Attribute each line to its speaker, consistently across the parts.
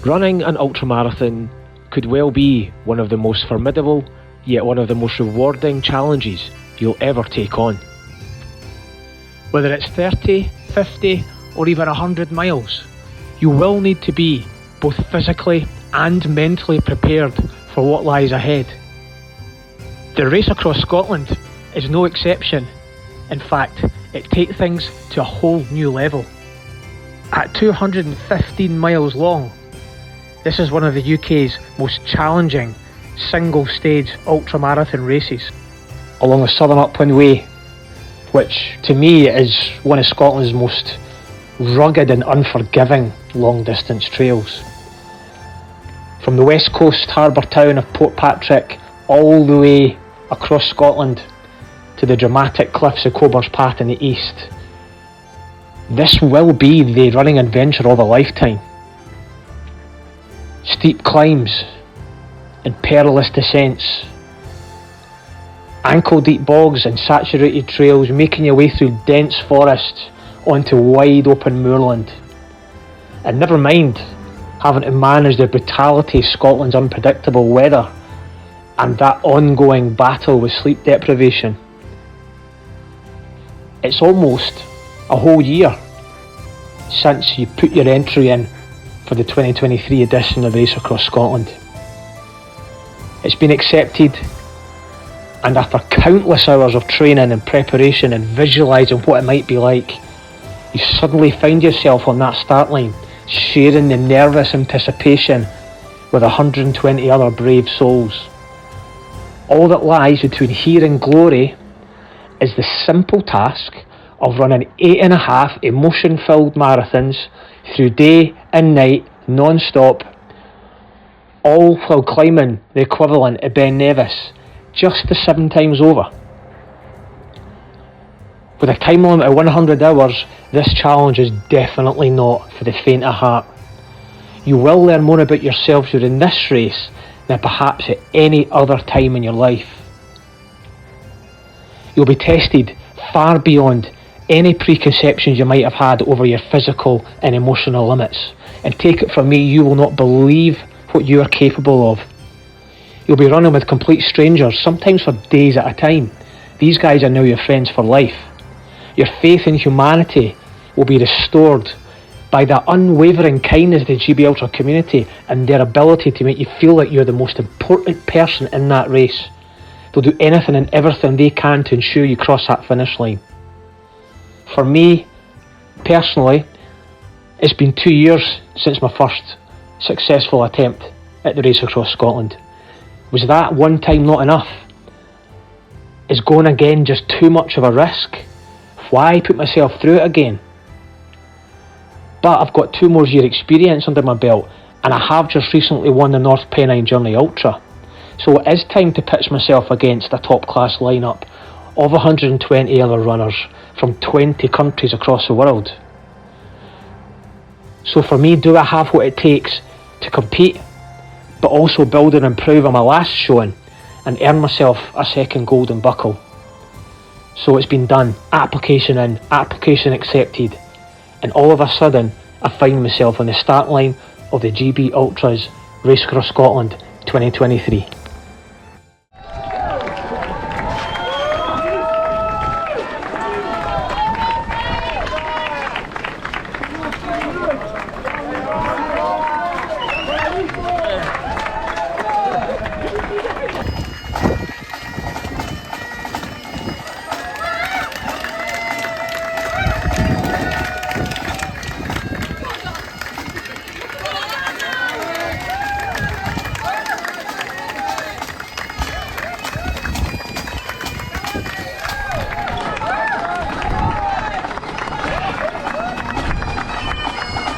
Speaker 1: Running an ultramarathon could well be one of the most formidable, yet one of the most rewarding challenges you'll ever take on. Whether it's 30, 50 or even 100 miles, you will need to be both physically and mentally prepared for what lies ahead. The race across Scotland is no exception. In fact, it takes things to a whole new level. At 215 miles long, this is one of the UK's most challenging single-stage ultramarathon races. Along the Southern Upland Way, which to me is one of Scotland's most rugged and unforgiving long-distance trails. From the west coast harbour town of Portpatrick all the way across Scotland to the dramatic cliffs of Cobar's Path in the east, this will be the running adventure of a lifetime. Steep climbs and perilous descents, ankle-deep bogs and saturated trails, making your way through dense forests onto wide open moorland. And never mind having to manage the brutality of Scotland's unpredictable weather and that ongoing battle with sleep deprivation. It's almost a whole year since you put your entry in for the 2023 edition of Race Across Scotland. It's been accepted, and after countless hours of training and preparation and visualising what it might be like, you suddenly find yourself on that start line, sharing the nervous anticipation with 120 other brave souls. All that lies between here and glory is the simple task of running 8.5 emotion-filled marathons through day and night, non-stop, all while climbing the equivalent of Ben Nevis just the 7 times over. With a time limit of 100 hours, this challenge is definitely not for the faint of heart. You will learn more about yourself during this race than perhaps at any other time in your life. You'll be tested far beyond any preconceptions you might have had over your physical and emotional limits. And take it from me, you will not believe what you are capable of. You'll be running with complete strangers, sometimes for days at a time. These guys are now your friends for life. Your faith in humanity will be restored by the unwavering kindness of the GB Ultra community and their ability to make you feel like you're the most important person in that race. They'll do anything and everything they can to ensure you cross that finish line. For me, personally, it's been 2 years since my first successful attempt at the Race Across Scotland. Was that one time not enough? Is going again just too much of a risk? Why put myself through it again? But I've got 2 more year experience under my belt, and I have just recently won the North Pennine Journey Ultra. So it is time to pitch myself against a top class lineup of 120 other runners from 20 countries across the world. So for me, do I have what it takes to compete, but also build and improve on my last showing and earn myself a second golden buckle? So it's been done, application in, application accepted, and all of a sudden I find myself on the start line of the GB Ultras Race Across Scotland 2023.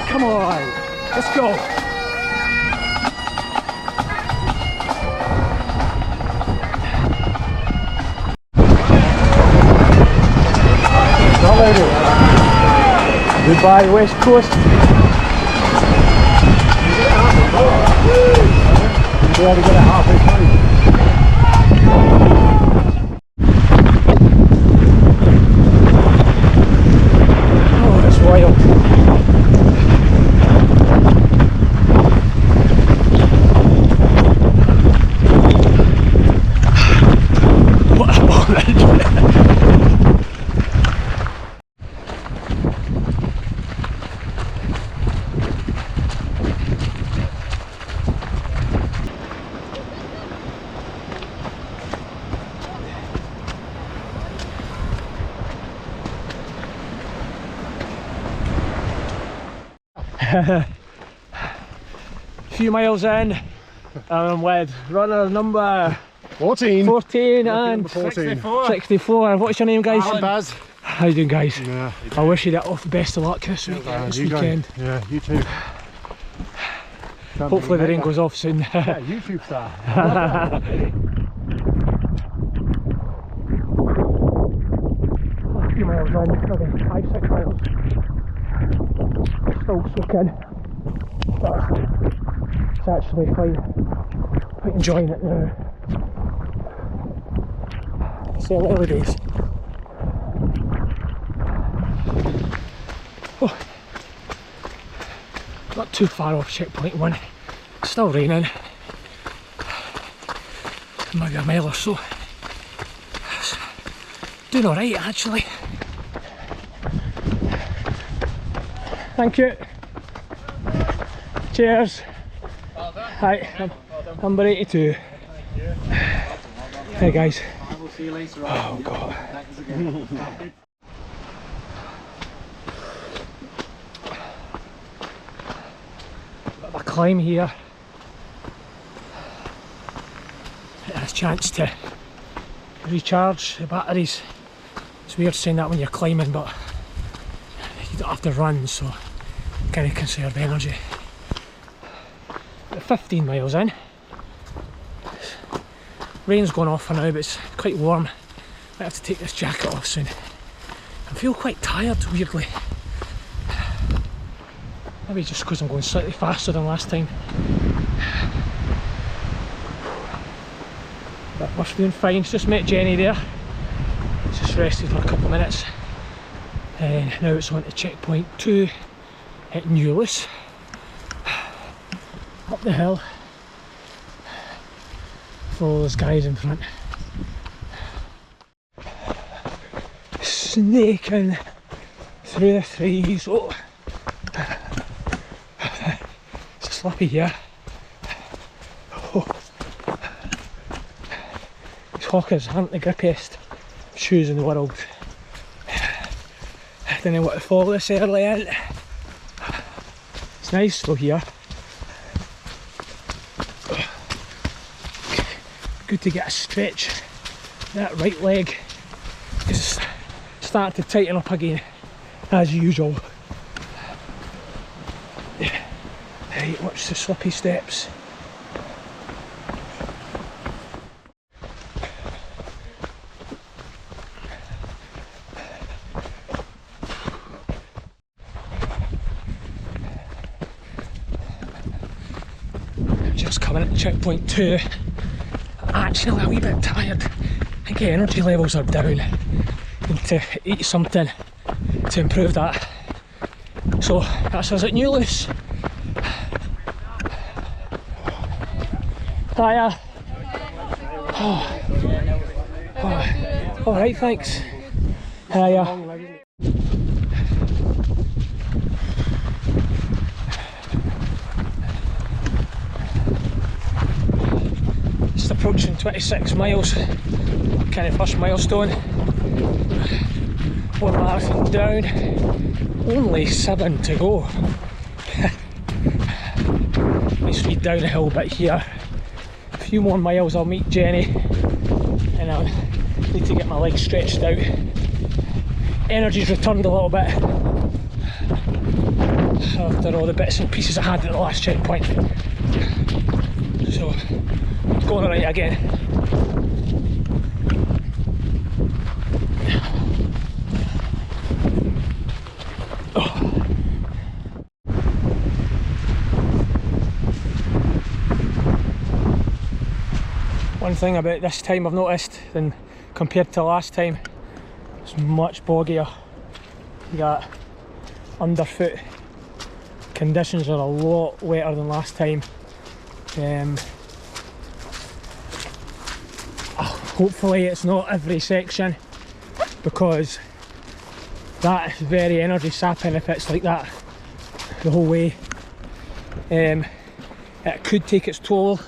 Speaker 2: Come on, let's go. Goodbye, West Coast. We already got a halfway through. Oh, that's wild.
Speaker 3: Few miles in, and I'm with runner number
Speaker 2: 14.
Speaker 3: 14 and
Speaker 2: 14.
Speaker 3: 64. What's your name, guys?
Speaker 2: Alan Baz.
Speaker 3: How you doing, guys?
Speaker 2: Yeah.
Speaker 3: I wish you the best of luck this weekend.
Speaker 2: Yeah, you too.
Speaker 3: Hopefully the rain goes off soon.
Speaker 2: Yeah, YouTube star.
Speaker 3: A few miles in, maybe 5-6 miles. Still soaking, but it's actually quite enjoying it now. Still early days. Oh, not too far off checkpoint 1. Still raining. Maybe a mile or so. Doing alright actually. Thank you. Cheers.
Speaker 4: Well done.
Speaker 3: Hi,
Speaker 4: Well done.
Speaker 3: number 82.
Speaker 4: Thank you.
Speaker 3: Hey guys.
Speaker 4: I will see you later on.
Speaker 3: Oh god.
Speaker 4: Thanks again.
Speaker 3: Bit of a climb here. A chance to recharge the batteries. It's weird saying that when you're climbing, but you don't have to run, so kind of conserve energy. About 15 miles in. Rain's gone off for now, but it's quite warm. Might have to take this jacket off soon. I feel quite tired, weirdly. Maybe just because I'm going slightly faster than last time. But we're doing fine. Just met Jenny there. Just rested for a couple of minutes. And now it's on to checkpoint 2 at Newless. Up the hill. Follow those guys in front. Snaking through the trees. Oh. It's slippy here. Oh. These hawkers aren't the grippiest shoes in the world. I don't know what to follow this early in. It's nice though here. Good to get a stretch. That right leg is starting to tighten up again, as usual. Right, watch the slippy steps. Just coming at checkpoint 2. Actually a wee bit tired. I think the energy levels are down. Need to eat something to improve that. So that's us at Newless. Hiya. Oh. Oh. Alright, thanks. Hiya. Just approaching 26 miles. Kind of first milestone. 1 marathon down. Only 7 to go. Nice wee downhill bit here. A few more miles I'll meet Jenny and I'll need to get my legs stretched out. Energy's returned a little bit after all the bits and pieces I had at the last checkpoint. So, going alright again. Oh. One thing about this time I've noticed, than compared to last time, it's much boggier. You got underfoot conditions are a lot wetter than last time. Hopefully it's not every section, because that is very energy sapping if it's like that the whole way. It could take its toll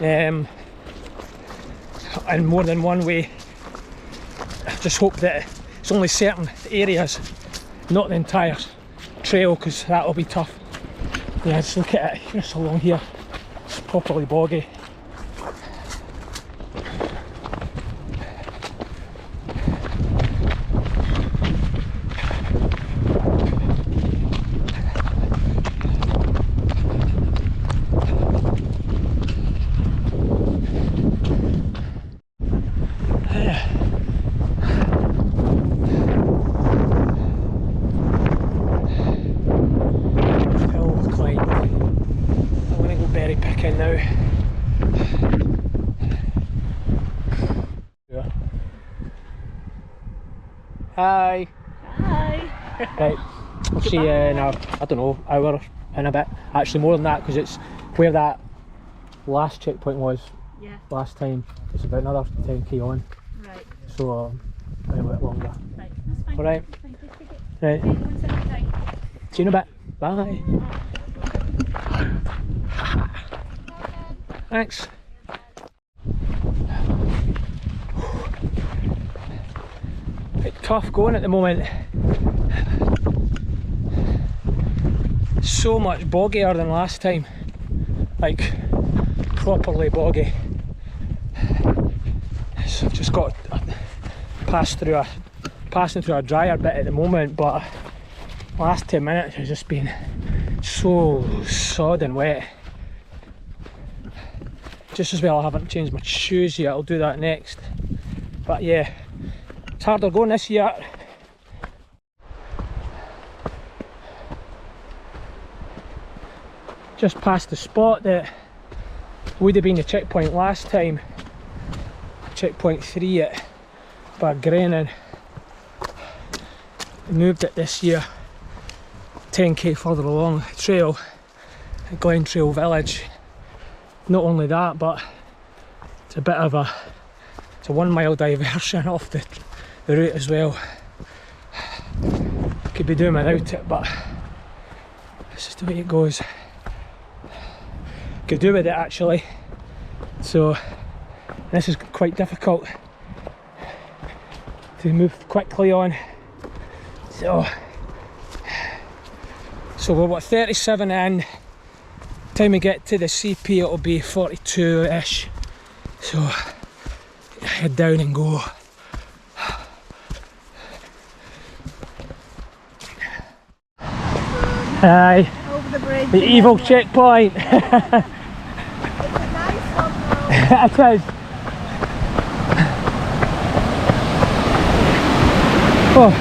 Speaker 3: in more than one way. I just hope that it's only certain areas, not the entire trail because that'll be tough. Yeah, just look at it, it's along here, it's properly boggy. Hi.
Speaker 5: Hi.
Speaker 3: Right, I'll see you in a, I don't know, hour and a bit. Actually more than that, because it's where that last checkpoint was last time. It's about another 10k on.
Speaker 5: Right.
Speaker 3: So a bit longer.
Speaker 5: Right. That's fine.
Speaker 3: Alright.
Speaker 5: Thank you. Take it.
Speaker 3: Right.
Speaker 5: Okay, go and sit down.
Speaker 3: See you in a bit. Bye. Thanks. Bit tough going at the moment. So much boggier than last time. Like properly boggy. So I've just got passing through a drier bit at the moment, but last 10 minutes has just been so sodden wet. Just as well I haven't changed my shoes yet, I'll do that next. But yeah, it's harder going this year. Just past the spot that would have been the checkpoint last time, checkpoint 3 at Bargrennen. Moved it this year 10k further along the trail at Glen Trail Village. Not only that, but it's a bit of a 1 mile diversion off the route as well. Could be doing without it, but it's just the way it goes. Could do with it actually. So this is quite difficult to move quickly on. So we're what, 37 in. Time we get to the CP it'll be 42-ish. So head down and go. Aye.
Speaker 5: Over the bridge.
Speaker 3: The evil checkpoint.
Speaker 5: It's a nice one though.
Speaker 3: It is. Oh.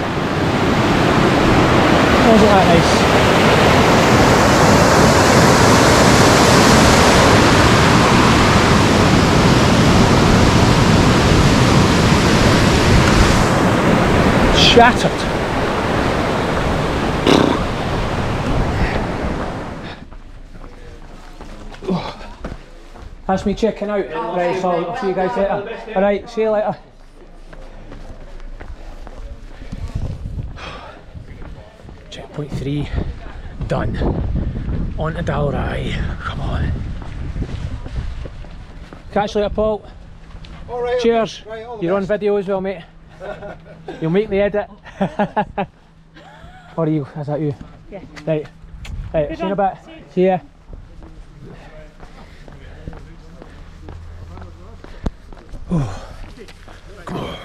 Speaker 3: Wasn't that nice? Shattered. That's me checking out. Right, so I'll see you guys later. Alright, see you later. Checkpoint 3 done. On to Dalry. Come on. Catch you later, Paul.
Speaker 2: All right.
Speaker 3: Cheers.
Speaker 2: Right, all the
Speaker 3: You're on
Speaker 2: best.
Speaker 3: video as well, mate. You'll make the edit. Or are you? Is that you?
Speaker 5: Yeah.
Speaker 3: Right. Right, see you in a bit. See ya. Oh. Come on.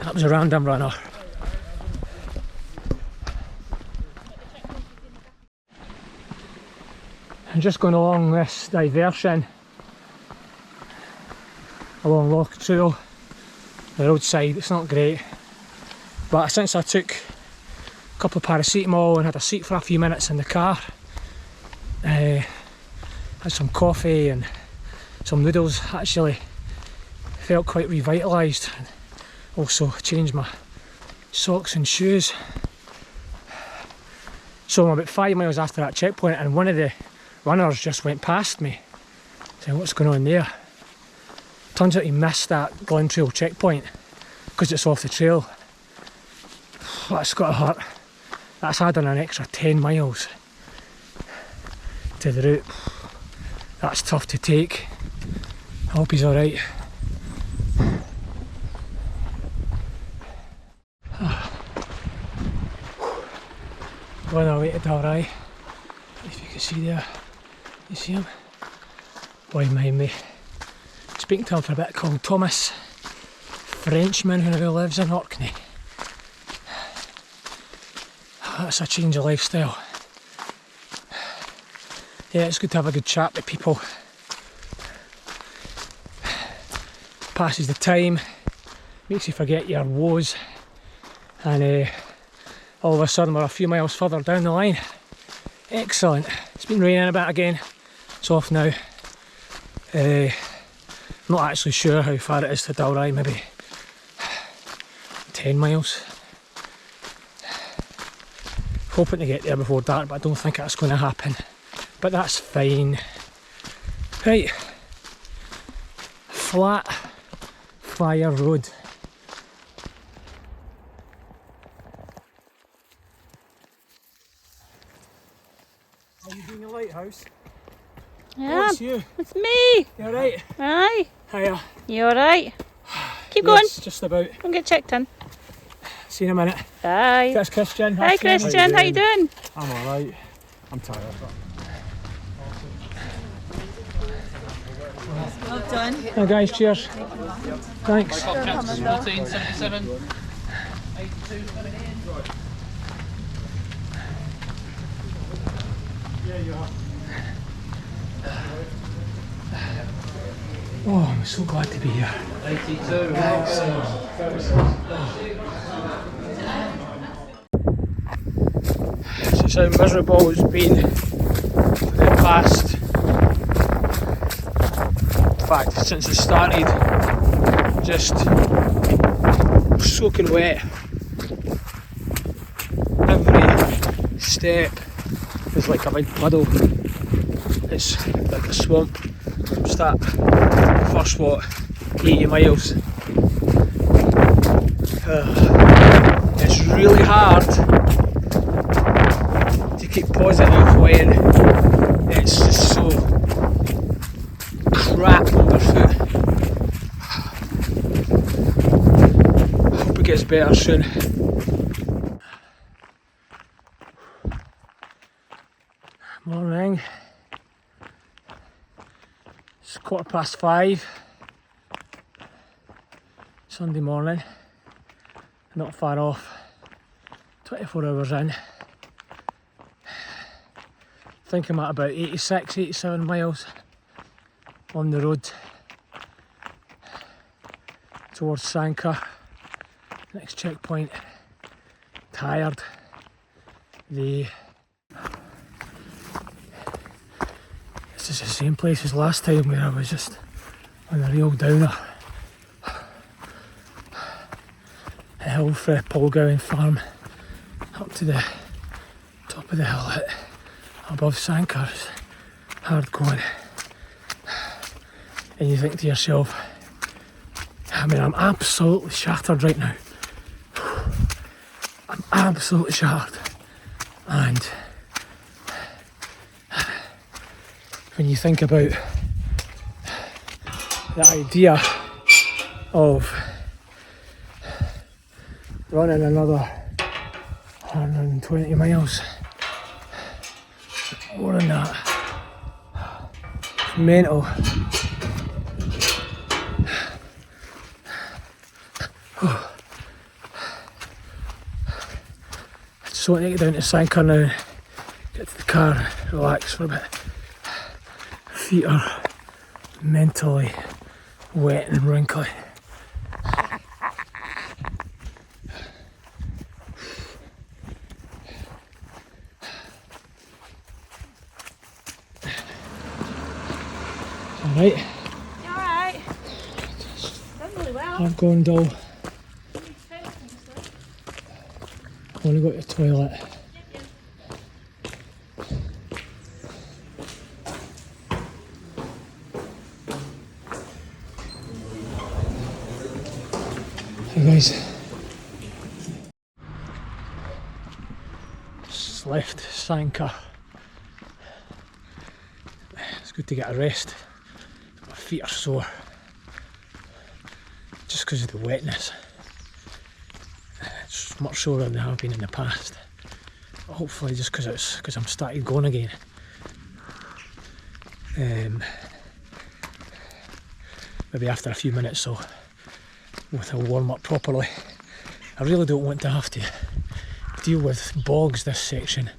Speaker 3: That was a random runner. I'm just going along this diversion along Loch Trail, the roadside. It's not great, but since I took a couple of paracetamol and had a seat for a few minutes in the car, had some coffee and some noodles, actually felt quite revitalised. Also changed my socks and shoes. So I'm about 5 miles after that checkpoint and one of the runners just went past me, saying what's going on there. Turns out he missed that Glen Trail checkpoint because it's off the trail. That's got to hurt. That's adding an extra 10 miles to the route. That's tough to take. I hope he's alright. Going our way to Dalry. If you can see there, you see him? Boy behind me. Speaking to him for a bit, called Thomas, Frenchman who lives in Orkney. That's a change of lifestyle. Yeah, it's good to have a good chat with people. Passes the time, makes you forget your woes, and all of a sudden we're a few miles further down the line. Excellent. It's been raining a bit again. It's off now. Not actually sure how far it is to Dalry, maybe 10 miles. Hoping to get there before dark, but I don't think that's going to happen. But that's fine. Right. Flat Fire Road. Are you doing a lighthouse?
Speaker 6: Yeah,
Speaker 3: Oh, it's you.
Speaker 6: it's me.
Speaker 3: You alright?
Speaker 6: Aye.
Speaker 3: Hiya.
Speaker 6: You alright? Keep going.
Speaker 3: Yes, just about.
Speaker 6: Don't get checked in.
Speaker 3: See you in a minute.
Speaker 6: Bye.
Speaker 3: That's Christian.
Speaker 6: Hi Christian, how you doing?
Speaker 2: I'm alright. I'm tired.
Speaker 5: Well done.
Speaker 3: Hi guys, cheers. Thanks.
Speaker 4: 1477. 82 coming in.
Speaker 3: Oh, I'm so glad to be here.
Speaker 4: 82.
Speaker 3: This is how miserable it's been for the past, in fact, since it started, just soaking wet. Every step is like a big puddle. It's like a swamp. It's that first, 80 miles. It's really hard to keep positive when it's just so crap underfoot. I hope it gets better soon. Morning. It's 5:15. Sunday morning. Not far off. 24 hours in. I think I'm at about 86, 87 miles on the road towards Sanka. Next checkpoint. Tired. This is the same place as last time where I was just on a real downer. A hill for Polgowan farm up to the top of the hill above Sanka. It's hard going. And you think to yourself, I mean, I'm absolutely shattered right now. I'm absolutely shattered. And when you think about the idea of running another 120 miles, more than that, it's mental. I just want to get down to Sanka now, get to the car, relax for a bit. Feet are mentally wet and wrinkly. Alright,
Speaker 6: You alright? Done really well.
Speaker 3: I've gone dull. I want to go to the toilet. Hey guys, just left Sanka. It's good to get a rest. My feet are sore just because of the wetness. It's much sorer than they have been in the past. hopefully just because I'm started going again. Maybe after a few minutes so I'll warm up properly. I really don't want to have to deal with bogs this section.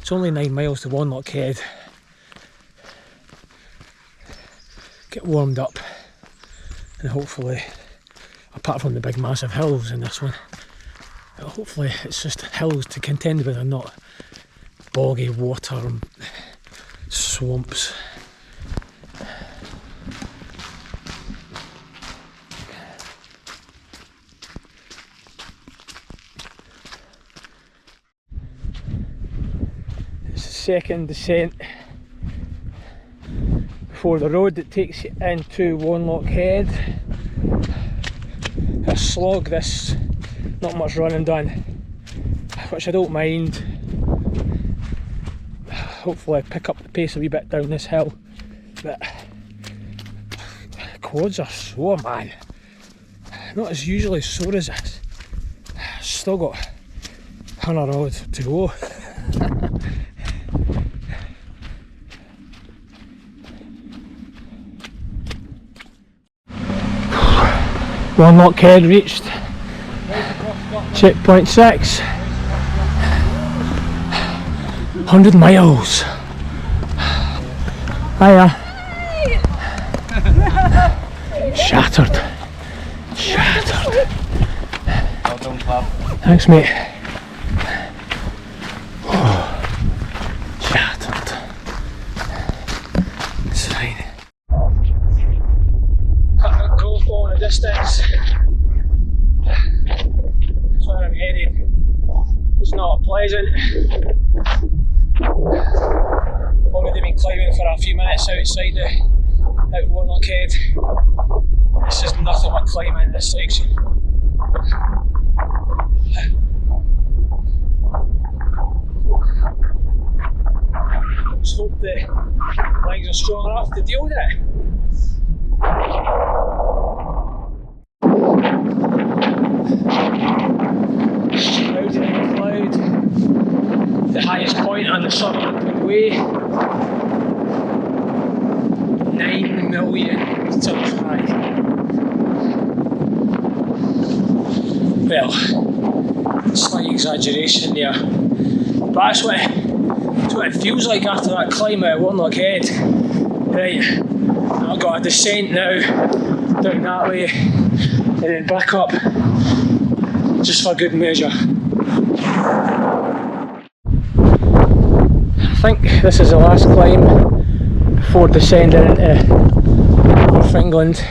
Speaker 3: It's only 9 miles to One Lock Head. Get warmed up and hopefully, apart from the big massive hills in this one, hopefully it's just hills to contend with and not boggy water and swamps. It's the second descent before the road that takes you into One Lock Head. A slog this, not much running done, which I don't mind. Hopefully I pick up the pace a wee bit down this hill, but quads are sore, man. Not as usually sore as this. Still got 100 odd to go. One Lock Head reached. Checkpoint 6. 100 miles. Hiya. Shattered. Shattered.
Speaker 4: Well done, pal.
Speaker 3: Thanks, mate. Oh, shattered. It's fine. Cut the growth on a distance. That's where I'm headed. It's not pleasant. Already been climbing for a few minutes outside out One Lock Head. This is nothing but climbing this section. Let's hope the legs are strong enough to deal with it. Shrouded in cloud. The highest point on the Sutherland Way. 9 million metres high. Well, slight exaggeration there, but that's what it feels like after that climb out of One Lock Head. Right, I've got a descent now down that way and then back up just for good measure. I think this is the last climb before descending into North England,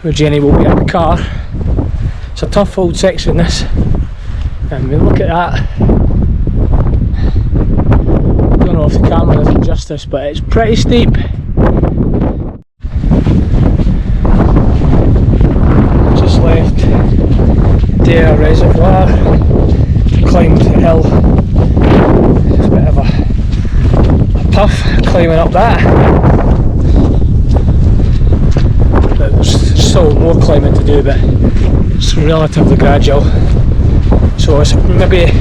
Speaker 3: where Jenny will be in the car. It's a tough old section, this, and we look at that. Don't know if the camera does it justice, but it's pretty steep. Just left Dare Reservoir, climbed the hill. It's a bit of a tough climbing up that, but there's still more climbing to do, but it's relatively gradual, so it's maybe,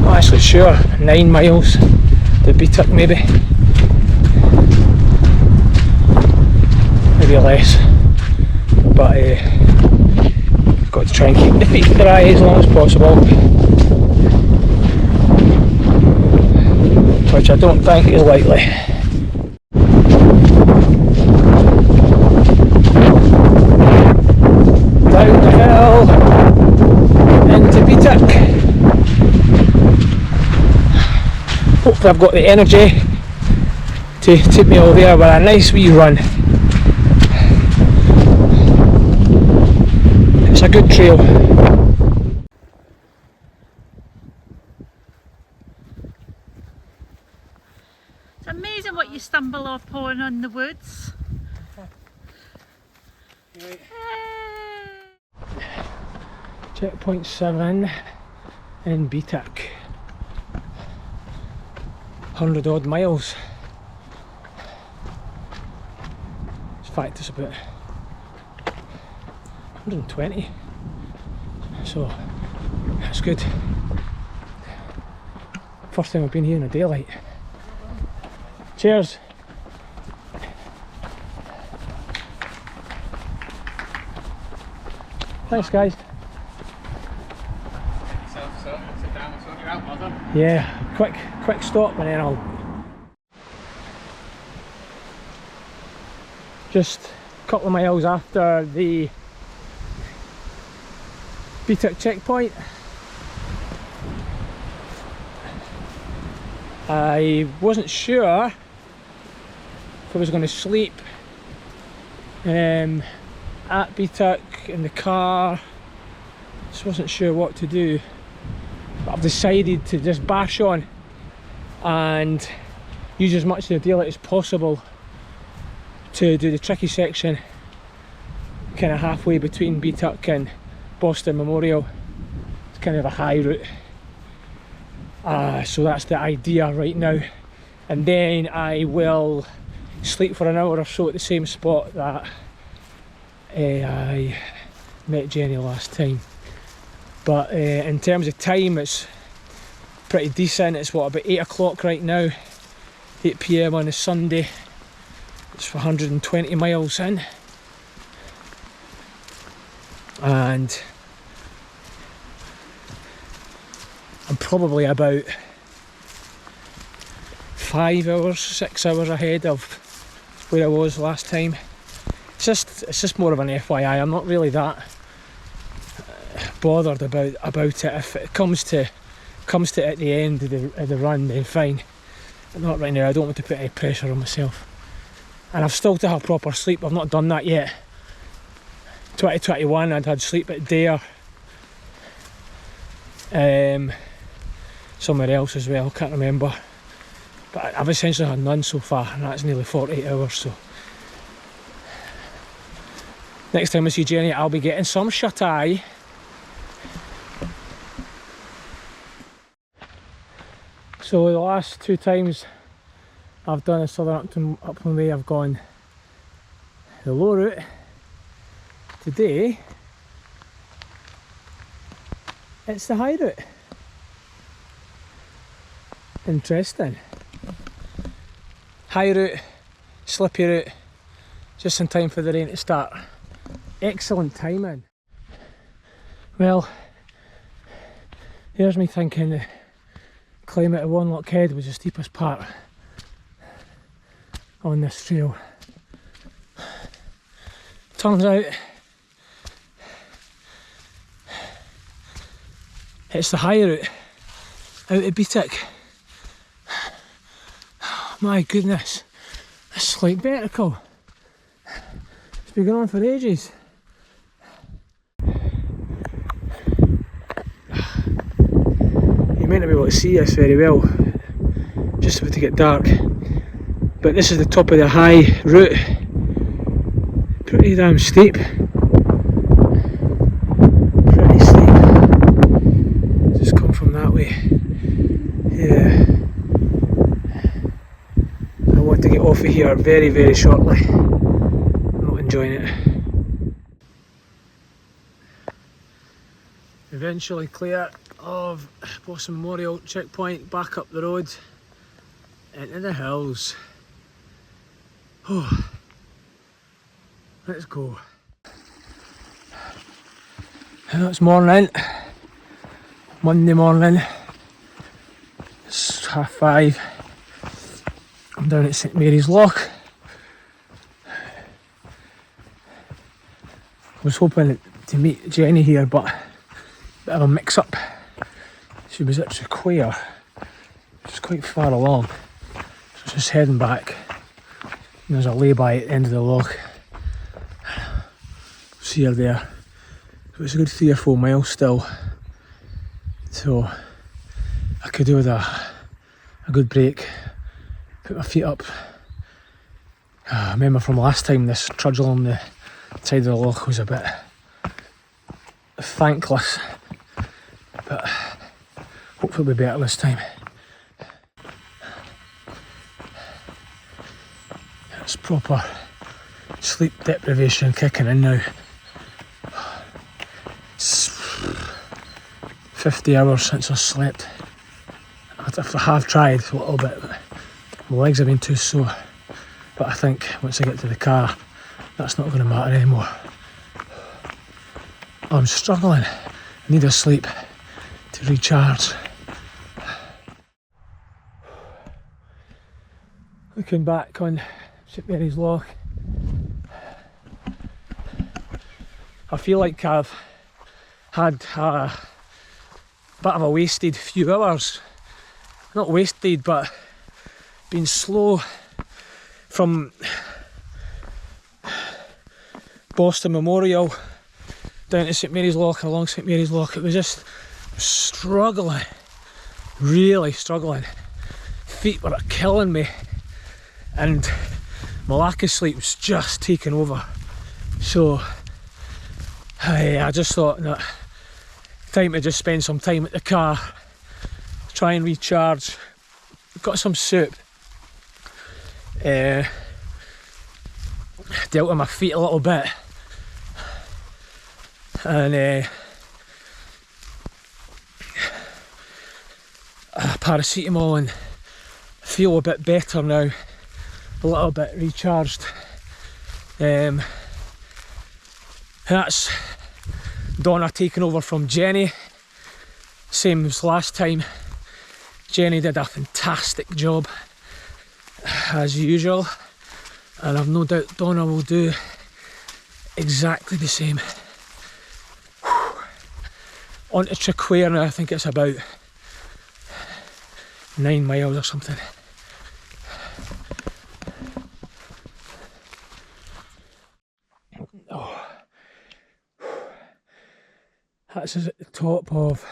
Speaker 3: not actually sure, 9 miles to beat it, maybe less, but I've got to try and keep the feet dry as long as possible, which I don't think is likely. Down the hill into Beatic. Hopefully I've got the energy to take me over there with a nice wee run. It's a good trail.
Speaker 6: It's amazing what you stumble upon on the woods.
Speaker 3: Right. Checkpoint 7 in Beatic. 100 odd miles. In fact, it's about 120, so that's good. First time I've been here in the daylight. Cheers. Thanks guys.
Speaker 4: Sit down and sort you out, well done.
Speaker 3: Yeah, quick stop and then I'll just a couple of miles after the Beatuck checkpoint. I wasn't sure if I was going to sleep at Beatuck in the car. Just wasn't sure what to do, but I've decided to just bash on and use as much of the daylight as possible to do the tricky section kind of halfway between Beatuck and Boston Memorial. It's kind of a high route, so that's the idea right now. And then I will sleep for an hour or so at the same spot that I met Jenny last time. But in terms of time, it's pretty decent. It's what, about 8 o'clock right now, 8 PM on a Sunday. It's 120 miles in, and I'm probably about 5 hours, 6 hours ahead of where I was last time. It's just more of an FYI. I'm not really that bothered about it. If it comes to it at the end of the run, then fine. But not right now. I don't want to put any pressure on myself. And I've still to have proper sleep. I've not done that yet. 2021 I'd had sleep at Dare. Somewhere else as well, can't remember. But I've essentially had none so far, and that's nearly 48 hours. So next time I see Jenny, I'll be getting some shut-eye. So the last 2 times I've done a Southern Upland Way, I've gone the low route. Today, it's the high route. Interesting. High route, slippy route, just in time for the rain to start. Excellent timing. Well, here's me thinking the climb at Wanlock Head was the steepest part on this trail. Turns out it's the high route out of Beatuck. My goodness, it's like vertical. It's been going on for ages. You might not be able to see this very well, just about to get dark. But this is the top of the high route. Pretty damn steep. Pretty steep. Just come from that way. Yeah. I want to get off of here very, very shortly. I'm not enjoying it. Eventually clear of Boston Memorial checkpoint, back up the road into the hills. Oh, let's go. Now it's morning, Monday morning. It's 5:30. I'm down at St Mary's Loch. I was hoping to meet Jenny here, but a bit of a mix up. She was at Sequoia, which is quite far along, so just heading back. And there's a lay-by at the end of the loch. See her there. So it's a good 3 or 4 miles still. So I could do with a good break, put my feet up. I remember from last time this trudge along the side of the loch was a bit thankless, but hopefully it'll be better this time. It's proper sleep deprivation kicking in now. It's 50 hours since I slept. I have tried a little bit, but my legs have been too sore. But I think once I get to the car, that's not going to matter anymore. I'm struggling. I need a sleep to recharge. Looking back on St Mary's Loch, I feel like I've had a bit of a wasted few hours. Not wasted, but been slow from Boston Memorial down to St Mary's Loch and along St Mary's Loch. It was just struggling, really struggling. Feet were killing me, and my lack of sleep was just taking over. So I just thought that time to just spend some time at the car, try and recharge. Got some soup, dealt with my feet a little bit, and paracetamol, and feel a bit better now, a little bit recharged. That's Donna taking over from Jenny, same as last time. Jenny did a fantastic job as usual, and I've no doubt Donna will do exactly the same. On to Traquair now. I think it's about 9 miles or something. Oh. That's us at the top of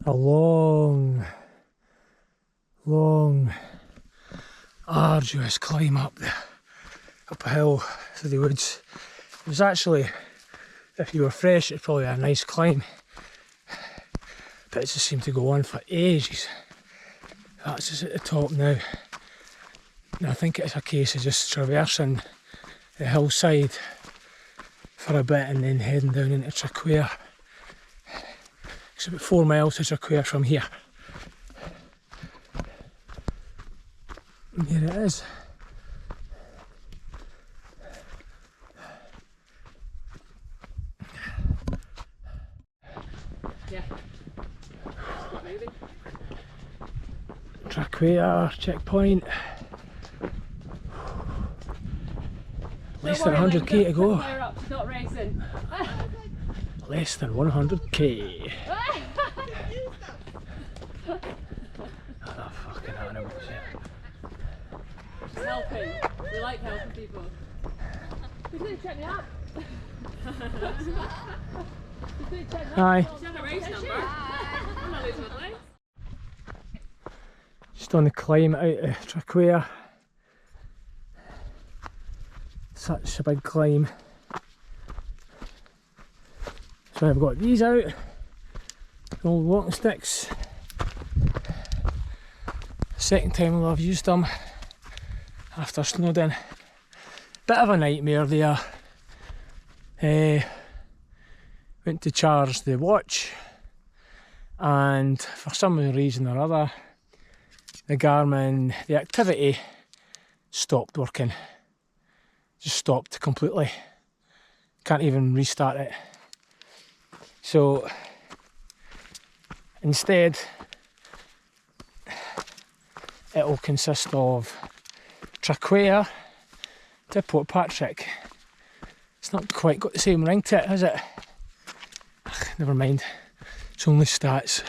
Speaker 3: a long, arduous climb up a hill through the woods. It was actually, if you were fresh, it's probably a nice climb, but it just seemed to go on for ages. That's us at the top now, and I think it's a case of just traversing the hillside for a bit and then heading down into Traquair. It's about 4 miles to Traquair from here. And here it is.
Speaker 6: Yeah. Maybe.
Speaker 3: Traquair checkpoint. Less than 100k to go.
Speaker 6: Up, not racing.
Speaker 3: Less than 100k. Oh, fucking animals, yeah.
Speaker 6: Helping. We like helping people. You didn't check me up.
Speaker 3: Hi.
Speaker 6: She had a race number. I'm not losing my legs.
Speaker 3: Just on the climb out of Traquair. Such a big climb. So I've got these out, old walking sticks. Second time I've used them after snowing. Bit of a nightmare there. Went to charge the watch, and for some reason or other, the Garmin, the activity stopped working. Just stopped completely. Can't even restart it. So instead, it will consist of Traquair to Port Patrick. It's not quite got the same ring to it, has it? Ugh, never mind, it's only stats.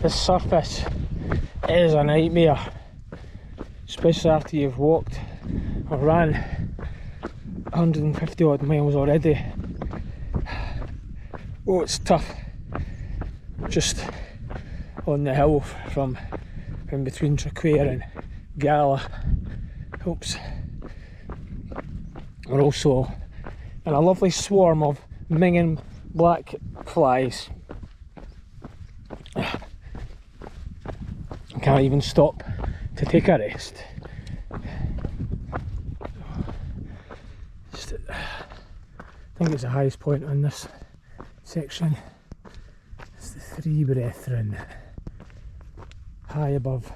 Speaker 3: This surface is a nightmare, especially after you've walked or ran 150 odd miles already. Oh, it's tough. Just on the hill from in between Traquair and Gala. Oops. We're also in a lovely swarm of minging black flies. Can't even stop to take a rest. I think it's the highest point on this section. It's the Three Brethren, high above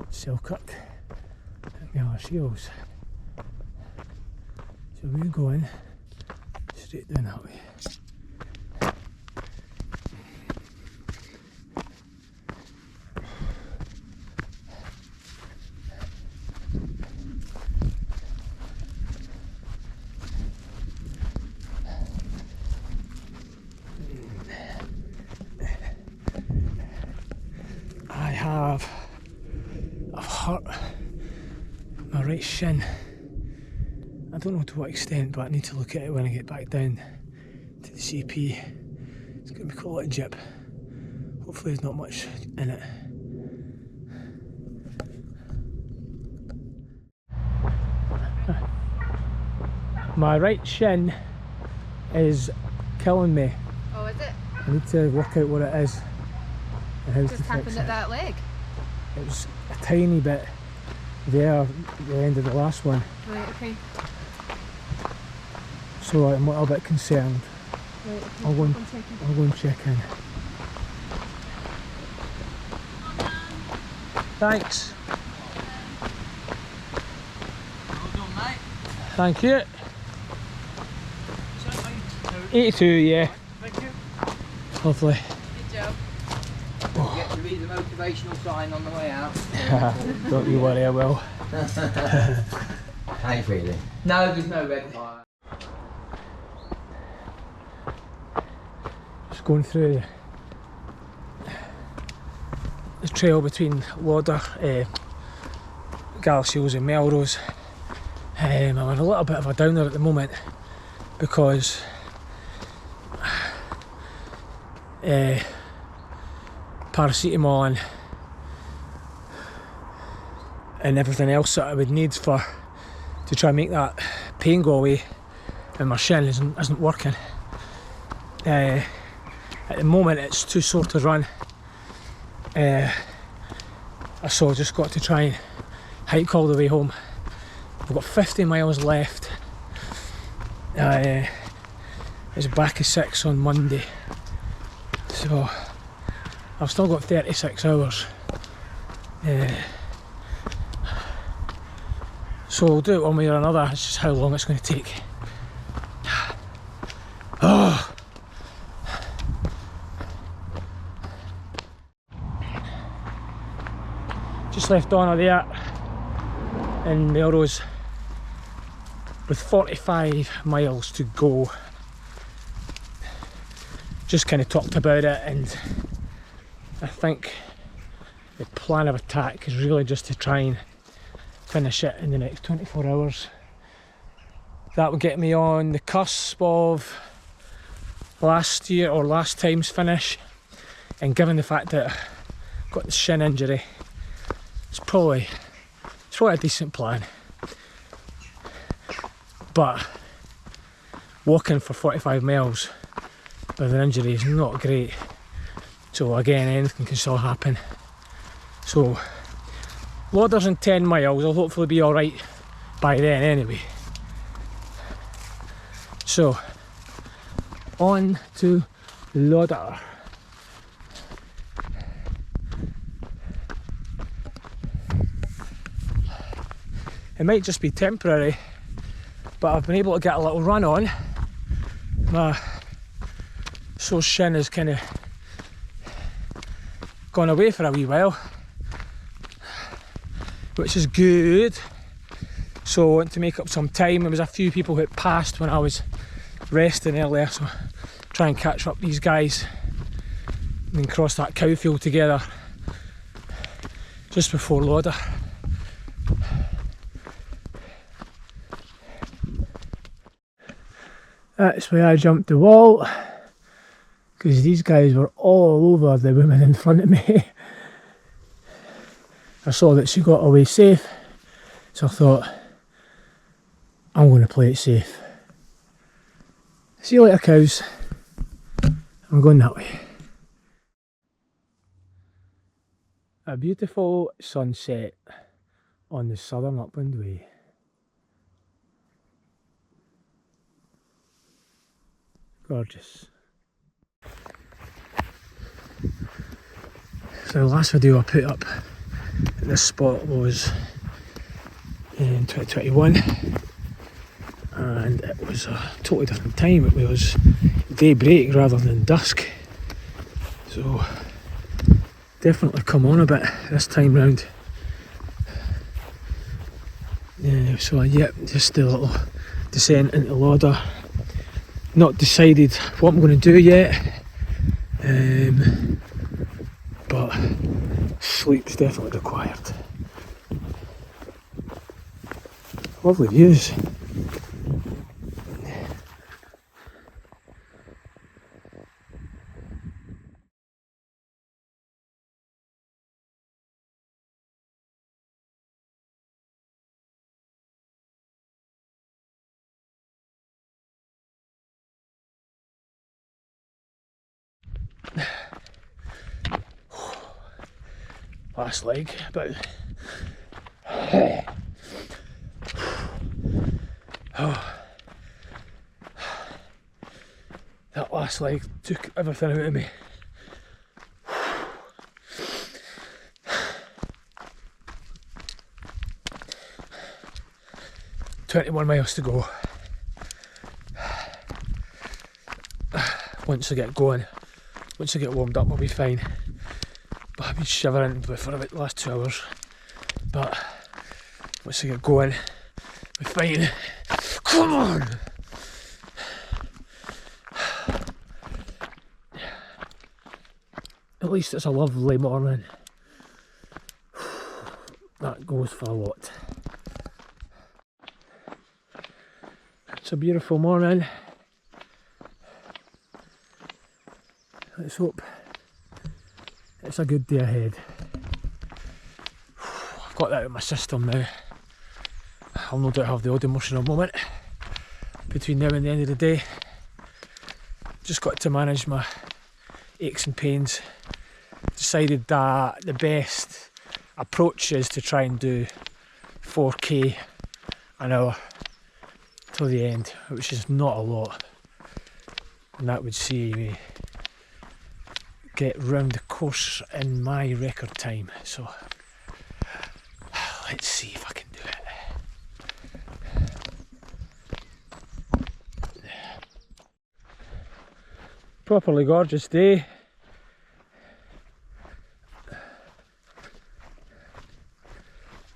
Speaker 3: Selkirk at Relishing. So we're going straight down that way. I've hurt my right shin. I don't know to what extent, but I need to look at it when I get back down to the CP. It's going to be quite a jip. Hopefully there's not much in it. My right shin is killing me.
Speaker 6: Oh, is it?
Speaker 3: I need to work out what it is and how to
Speaker 6: Just
Speaker 3: fix
Speaker 6: happened
Speaker 3: it.
Speaker 6: at that leg.
Speaker 3: It was a tiny bit there at the end of the last one,
Speaker 6: Right, okay.
Speaker 3: so I'm a little bit concerned.
Speaker 6: Right, okay.
Speaker 3: I'll go and,
Speaker 6: 1 second.
Speaker 3: I'll go and check in. Thanks.
Speaker 4: Well done, mate.
Speaker 3: Thank you. 82, yeah.
Speaker 4: Thank you.
Speaker 3: Lovely.
Speaker 6: Good job.
Speaker 7: Get to read the motivational sign on the way out.
Speaker 3: Don't you worry, I will.
Speaker 7: How you feeling? No, there's no red fire.
Speaker 3: Just going through the trail between Lauder, Gallashiels and Melrose. I'm on a little bit of a downer at the moment because paracetamol and everything else that I would need to try and make that pain go away in my shin isn't working. At the moment it's too sore to run, so I just got to try and hike all the way home. I've got 50 miles left. It's back at 6 on Monday, so I've still got 36 hours. So we'll do it one way or another. It's just how long it's going to take. Oh. Just left Donna there in Melrose with 45 miles to go. Just kind of talked about it, and I think the plan of attack is really just to try and finish it in the next 24 hours. That will get me on the cusp of last year or last time's finish, and given the fact that I've got the shin injury, it's probably a decent plan. But walking for 45 miles with an injury is not great. So again, anything can still happen. So Lauder's in 10 miles, I'll hopefully be alright by then anyway. So, on to Lauder. It might just be temporary, but I've been able to get a little run on. My sore shin has kind of gone away for a wee while, which is good. So I want to make up some time. There was a few people who passed when I was resting earlier, so try and catch up these guys and then cross that cow field together just before Lauder. That's why I jumped the wall, because these guys were all over the woman in front of me. I saw that she got away safe, so I thought, I'm going to play it safe. See you later, cows. I'm going that way. A beautiful sunset on the Southern Upland Way. Gorgeous. The last video I put up at this spot was in 2021, and it was a totally different time. It was daybreak rather than dusk, so definitely come on a bit this time round. So yeah, just a little descent into Lauder. Not decided what I'm going to do yet, but sleep's definitely required. Lovely views. Last leg, but that last leg took everything out of me. 21 miles to go. Once I get going, once I get warmed up, I'll be fine. But I've been shivering for about the last 2 hours. But once I get going, I'll be fine. Come on! At least it's a lovely morning. That goes for a lot. It's a beautiful morning. Let's hope it's a good day ahead. I've got that out of my system now. I'll no doubt have the odd emotional moment between now and the end of the day. Just got to manage my aches and pains. Decided that the best approach is to try and do 4k an hour till the end, which is not a lot, and that would see me get round the course in my record time. So let's see if I can do it. Properly gorgeous day.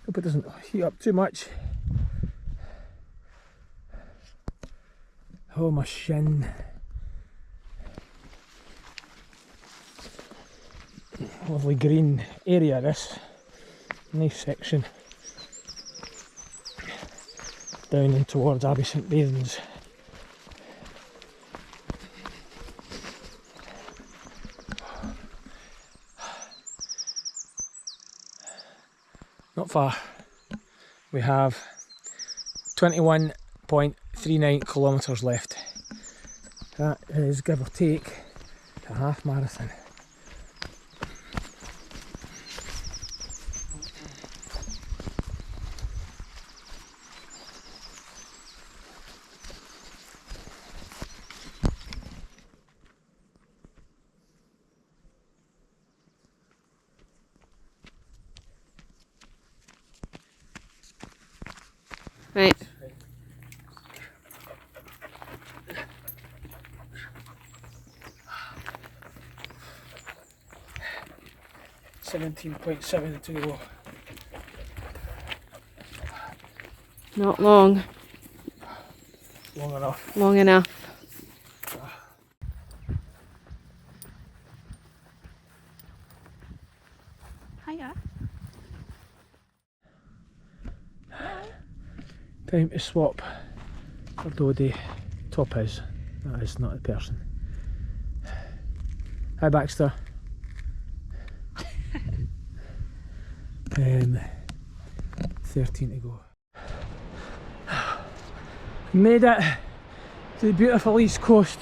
Speaker 3: Hope it doesn't heat up too much. Oh, my shin. Lovely green area this. Nice section. Down in towards Abbey St Bathans. Not far. We have 21.39 kilometres left. That is, give or take, a half marathon.
Speaker 6: Right.
Speaker 3: $17.7 to go.
Speaker 6: Not long.
Speaker 3: Long enough.
Speaker 6: Long enough. Hiya.
Speaker 3: Time to swap for Dodie. Top is. That is not a person. Hi Baxter. 13 to go. Made it to the beautiful east coast,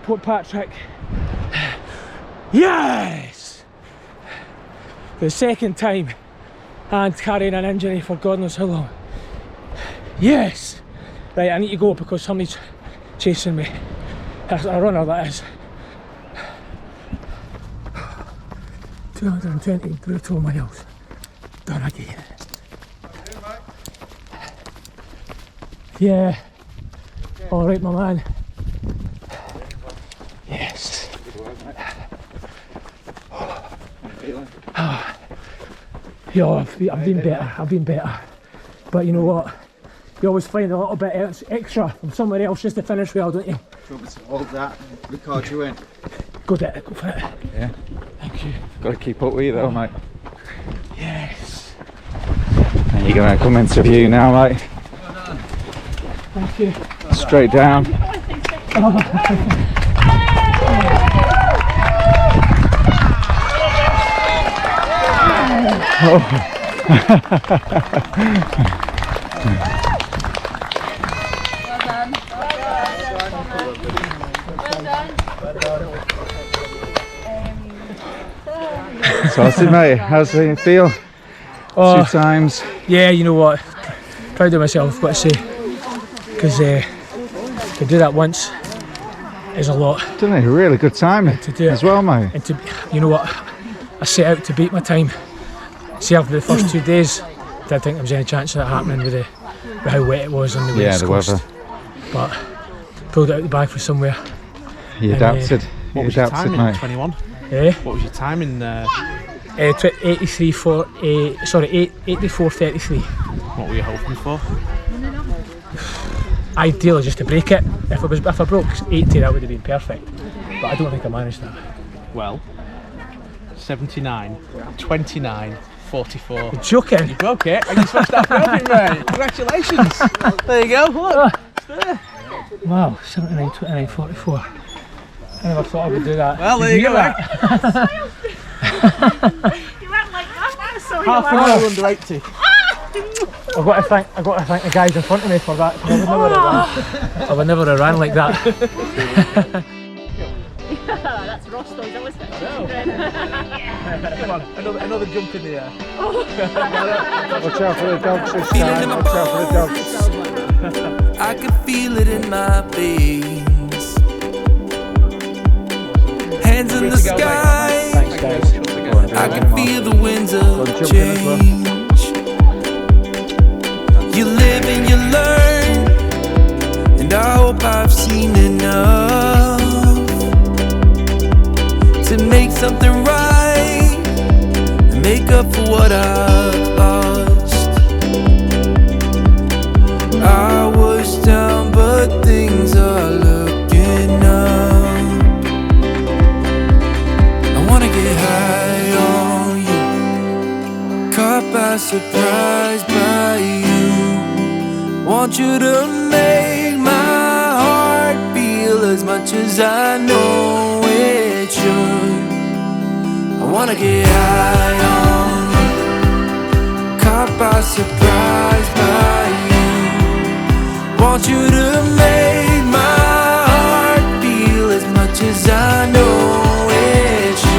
Speaker 3: Port Patrick. Yes! For the second time, and carrying an injury for God knows how long. Yes! Right, I need to go because somebody's chasing me. That's a runner, that is. 220 brutal miles. Done again. Yeah. Alright, my man. Yes. Yeah, I've been better. But you know what? You always find a little bit extra from somewhere else just to finish well, don't you?
Speaker 2: Do you want me to hold that and record you in?
Speaker 3: Go for it.
Speaker 2: Yeah.
Speaker 3: Thank you.
Speaker 2: Got to keep up with you though, mate.
Speaker 3: Yes.
Speaker 2: And you're going to come into view now, mate.
Speaker 3: Thank you.
Speaker 2: Straight down. Sorted, mate. How's it feel?
Speaker 3: Oh,
Speaker 2: 2 times.
Speaker 3: yeah, you know what? Proud of myself, got to say. Because to do that once is a lot.
Speaker 2: Done it, a really good time
Speaker 3: To do it.
Speaker 2: as well, mate.
Speaker 3: And you know what? I set out to beat my time. See, after the first 2 days, didn't think there was any chance of that happening with how wet it was on the
Speaker 2: Yeah,
Speaker 3: west
Speaker 2: the
Speaker 3: coast.
Speaker 2: weather.
Speaker 3: But pulled it out the bag from somewhere.
Speaker 2: You
Speaker 3: And,
Speaker 2: adapted.
Speaker 8: What
Speaker 2: You
Speaker 8: was your
Speaker 2: adapted,
Speaker 8: time in
Speaker 2: mate.
Speaker 8: 21?
Speaker 3: Eh?
Speaker 8: What was your time in
Speaker 3: 84.33.
Speaker 8: what were you hoping for?
Speaker 3: Ideally just to break it. If I broke 80, that would have been perfect. But I don't think I managed that.
Speaker 8: Well, 79, 29, 44.
Speaker 3: You're joking.
Speaker 8: You broke it and you smashed that building, mate. Congratulations. There you go, look.
Speaker 3: Wow, 79, 29, 44. I never thought I would do that.
Speaker 8: Well,
Speaker 3: Did
Speaker 8: there you
Speaker 3: hear
Speaker 8: go,
Speaker 3: that?
Speaker 6: You went like that, that was so
Speaker 8: Half an
Speaker 6: hilarious.
Speaker 8: hour under 80.
Speaker 3: I've got to thank the guys in front of me for that. I would never have ran like that.
Speaker 6: That's Rosto's, that was 50.
Speaker 8: Come on, another jump in the air.
Speaker 2: Watch out for the dogs this time. Watch out for the dogs.
Speaker 9: I can feel it in my veins. Hands in the sky.
Speaker 2: Thanks, guys.
Speaker 9: I can feel the winds of change. You live and you learn, and I hope I've seen enough to make something right and make up for what I've lost. I was down, but things are looking up. I wanna get high on you, caught by surprise by you. Want you to make my heart feel as much as I know it should. I wanna get high on you, caught by surprise by you. Want you to make my heart feel as much as I know it should.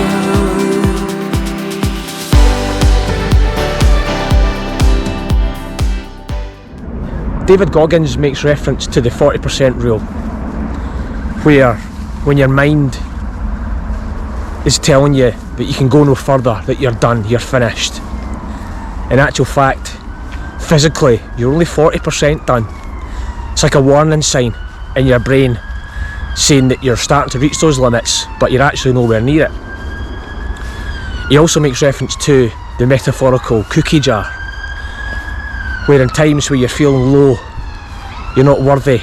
Speaker 3: David Goggins makes reference to the 40% rule, where when your mind is telling you that you can go no further, that you're done, you're finished. In actual fact, physically, you're only 40% done. It's like a warning sign in your brain saying that you're starting to reach those limits, but you're actually nowhere near it. He also makes reference to the metaphorical cookie jar, where in times where you're feeling low, you're not worthy,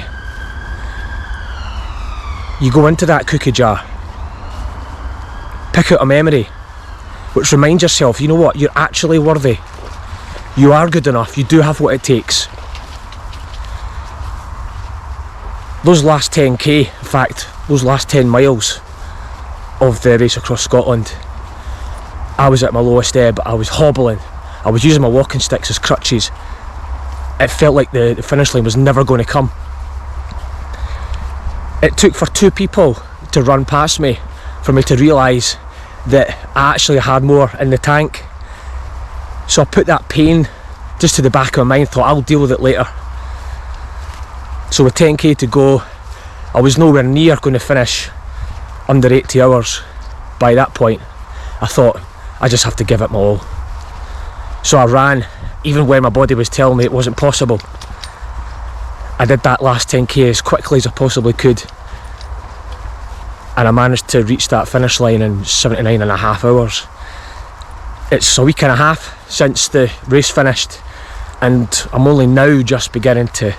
Speaker 3: you go into that cookie jar, pick out a memory which reminds yourself, you know what, you're actually worthy, you are good enough, you do have what it takes. Those last 10k, in fact, those last 10 miles of the race across Scotland, I was at my lowest ebb. I was hobbling, I was using my walking sticks as crutches. It felt like the finish line was never going to come. It took for 2 people to run past me for me to realise that I actually had more in the tank. So I put that pain just to the back of my mind, thought I'll deal with it later. So with 10k to go, I was nowhere near going to finish under 80 hours by that point. I thought, I just have to give it my all. So I ran, even when my body was telling me it wasn't possible. I did that last 10k as quickly as I possibly could, and I managed to reach that finish line in 79.5 hours. It's a week and a half since the race finished, and I'm only now just beginning to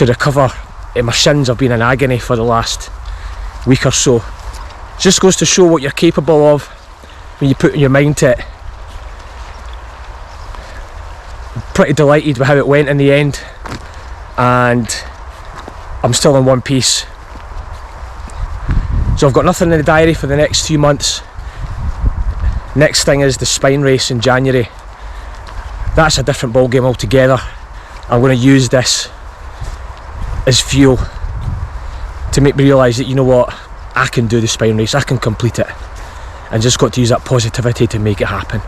Speaker 3: recover. My shins have been in agony for the last week or so. It just goes to show what you're capable of when you put your mind to it. I'm pretty delighted with how it went in the end, and I'm still in one piece. So I've got nothing in the diary for the next 2 months. Next thing is the spine race in January. That's a different ball game altogether. I'm going to use this as fuel to make me realise that, you know what, I can do the spine race, I can complete it, and just got to use that positivity to make it happen.